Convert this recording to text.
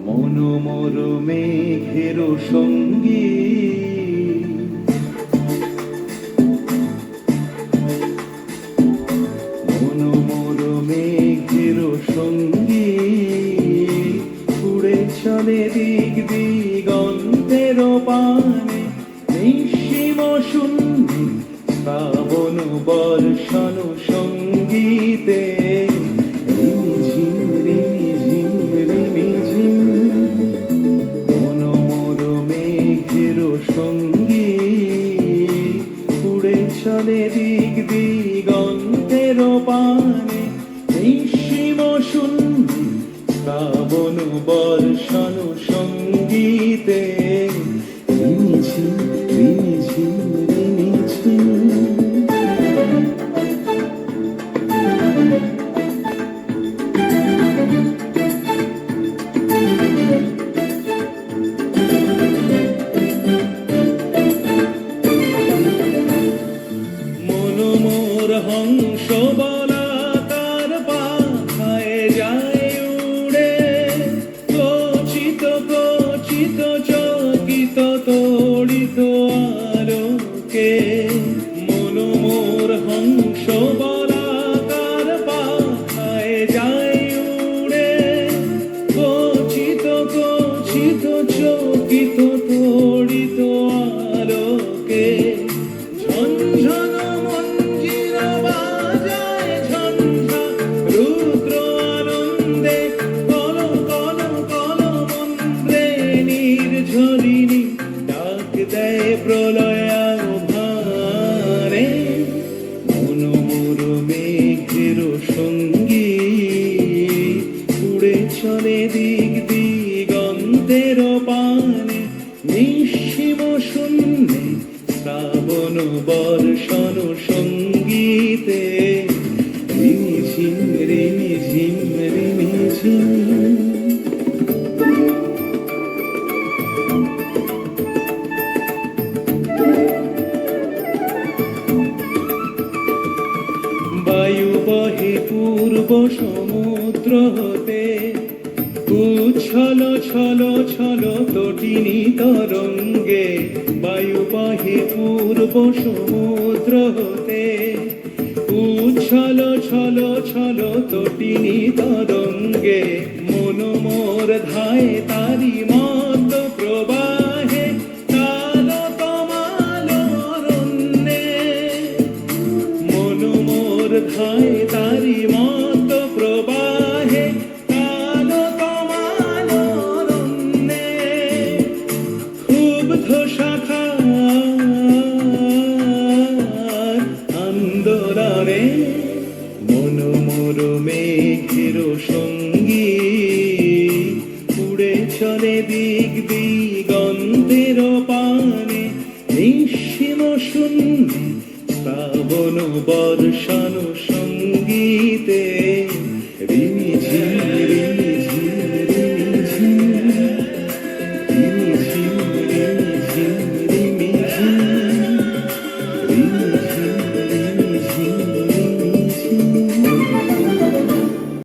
মনোমর মেঘের সঙ্গী মনোমর মেঘের সঙ্গী উড়ে চলে দিক দিগন্তের পানে নিঃসীম শূন্যে শ্রাবণ বর্ষণ সঙ্গীতে সঙ্গী উড়ে চলে দিক দিগন্তের পানে নিঃসীম শূন্যে শ্রাবণ বর্ষণ সঙ্গীতে রিমিঝিম রিমিঝিম রিমিঝিম হংস বলাকার পাখায় যায় উড়ে কচিত কচিত চকিত তড়িত আলোকে মনোমোর হংস বলাকার পাখায় যায় উড়ে কচিত কচিত চকিত তড়িত আলোকে ঝনঝন ঝরিণী ডাক দেয় প্রলয়াভারে মনোমর মেঘের সঙ্গী উড়ে চলে দিক দিগন্তের পানে নিঃসীম শূন্যে শ্রাবণ বর্ষণ সঙ্গীতে রিমিঝিম রিমিঝিম রিমিঝিম বায়ু বহে পূর্ব সমুদ্র হতে উচ্ছল ছল ছল তটিনী তরঙ্গে বায়ু বহে পূর্ব সমুদ্র হতে উচ্ছল ছল ছল তটিনী তরঙ্গে মনোমর ধায় তারি মত প্রবাহে কালো তমাল অরণ্যে মনোমর ধায় তারি মত প্রবাহে কালো তমাল অরণ্যে ক্ষুব্ধ শাখার আন্দোলনে মনোমর মেঘের সঙ্গী উড়ে চলে দিক দিগন্তের পানে নিঃসীম শূন্যে শ্রাবণ বর্ষণ সঙ্গীতে রিমিঝিম রিমিঝিম রিমিঝিম রিমিঝিম রিমিঝিম রিমিঝিম